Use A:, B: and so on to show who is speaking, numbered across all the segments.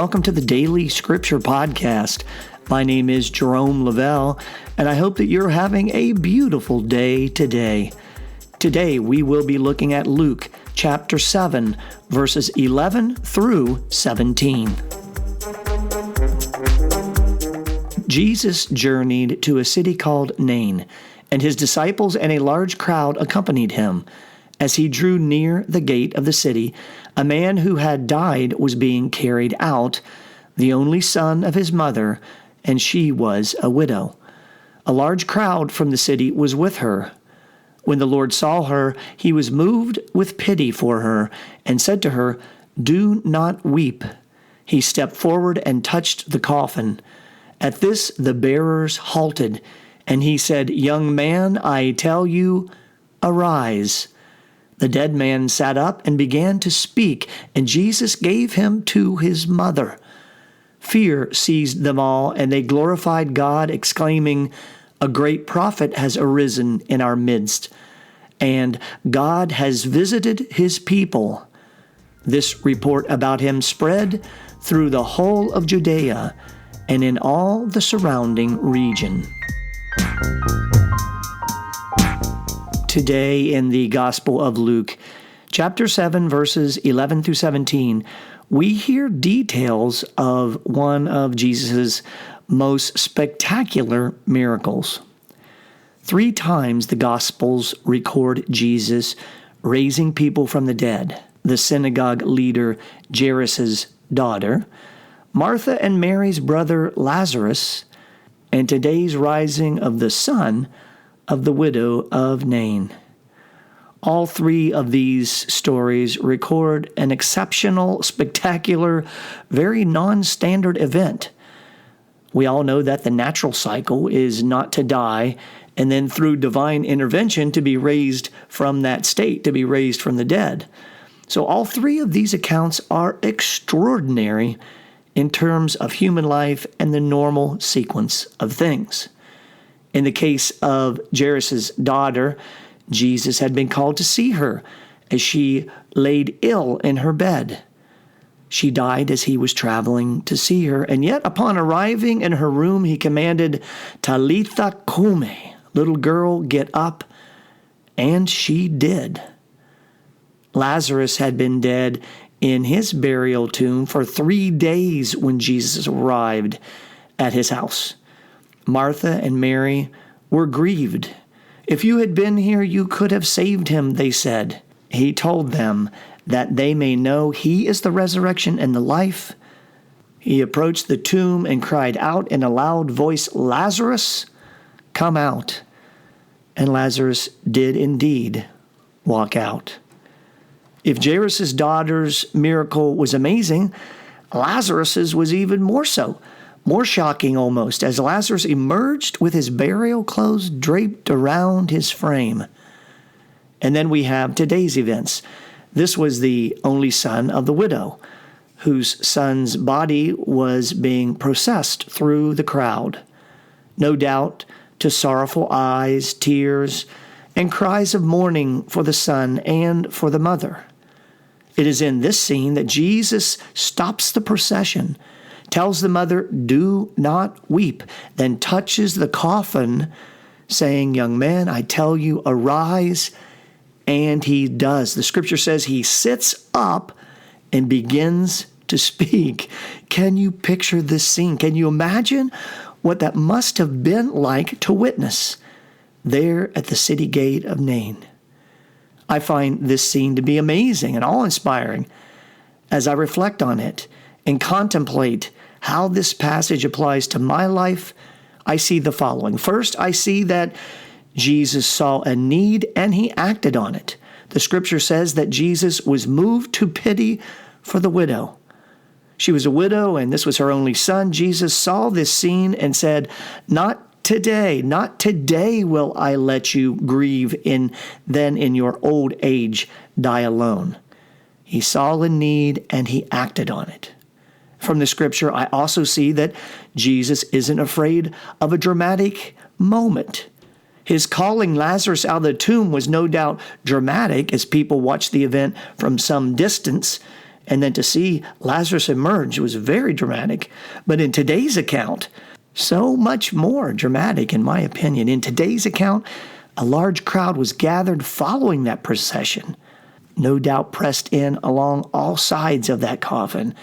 A: welcome to the Daily Scripture Podcast. My name is Jerome Lavelle, and I hope that you're having a beautiful day today. Today, we will be looking at Luke chapter 7, verses 11 through 17. Jesus journeyed to a city called Nain, and his disciples and a large crowd accompanied him. As he drew near the gate of the city, a man who had died was being carried out, the only son of his mother, and she was a widow. A large crowd from the city was with her. When the Lord saw her, he was moved with pity for her and said to her, "Do not weep." He stepped forward and touched the coffin. At this, the bearers halted, and he said, "Young man, I tell you, arise." The dead man sat up and began to speak, and Jesus gave him to his mother. Fear seized them all, and they glorified God, exclaiming, "A great prophet has arisen in our midst, and God has visited his people." This report about him spread through the whole of Judea and in all the surrounding region. Today in the Gospel of Luke, chapter 7, verses 11 through 17, we hear details of one of Jesus' most spectacular miracles. 3 times the Gospels record Jesus raising people from the dead: the synagogue leader Jairus' daughter, Martha and Mary's brother Lazarus, and today's rising of the son of the widow of Nain. All 3 of these stories record an exceptional, spectacular, very non-standard event. We all know that the natural cycle is not to die and then through divine intervention to be raised from that state, to be raised from the dead. So all 3 of these accounts are extraordinary in terms of human life and the normal sequence of things. In the case of Jairus' daughter, Jesus had been called to see her as she laid ill in her bed. She died as he was traveling to see her, and yet upon arriving in her room, he commanded, "Talitha koum," little girl, get up, and she did. Lazarus had been dead in his burial tomb for 3 days when Jesus arrived at his house. Martha and Mary were grieved. "If you had been here, you could have saved him," they said. He told them that they may know he is the resurrection and the life. He approached the tomb and cried out in a loud voice, "Lazarus, come out." And Lazarus did indeed walk out. If Jairus' daughter's miracle was amazing, Lazarus's was even more so. More shocking almost, as Lazarus emerged with his burial clothes draped around his frame. And then we have today's events. This was the only son of the widow, whose son's body was being processed through the crowd. No doubt to sorrowful eyes, tears, and cries of mourning for the son and for the mother. It is in this scene that Jesus stops the procession, tells the mother, "Do not weep," then touches the coffin, saying, "Young man, I tell you, arise." And he does. The scripture says he sits up and begins to speak. Can you picture this scene? Can you imagine what that must have been like to witness there at the city gate of Nain? I find this scene to be amazing and awe-inspiring as I reflect on it and contemplate how this passage applies to my life. I see the following. First, I see that Jesus saw a need and he acted on it. The scripture says that Jesus was moved to pity for the widow. She was a widow and this was her only son. Jesus saw this scene and said, not today will I let you grieve then in your old age die alone. He saw the need and he acted on it. From the scripture, I also see that Jesus isn't afraid of a dramatic moment. His calling Lazarus out of the tomb was no doubt dramatic as people watched the event from some distance And then to see Lazarus emerge was very dramatic. But in today's account, so much more dramatic, in my opinion. In today's account, a large crowd was gathered following that procession, no doubt pressed in along all sides of that coffin.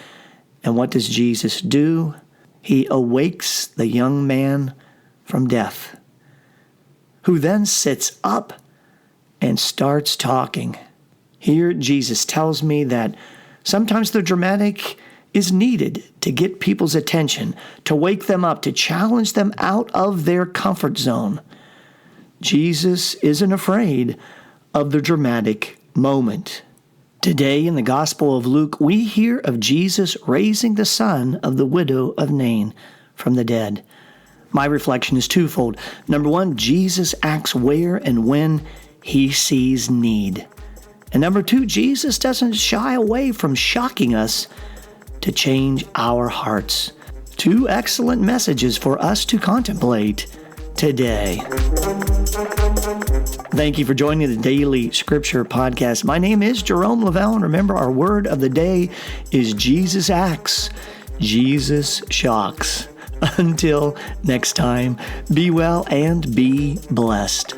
A: And what does Jesus do? He awakes the young man from death, who then sits up and starts talking. Here, Jesus tells me that sometimes the dramatic is needed to get people's attention, to wake them up, to challenge them out of their comfort zone. Jesus isn't afraid of the dramatic moment. Today in the Gospel of Luke, we hear of Jesus raising the son of the widow of Nain from the dead. My reflection is twofold. Number one, Jesus acts where and when he sees need. And number two, Jesus doesn't shy away from shocking us to change our hearts. Two excellent messages for us to contemplate today. Thank you for joining the Daily Scripture Podcast. My name is Jerome Lavelle, and remember, our word of the day is Jesus acts, Jesus shocks. Until next time, be well and be blessed.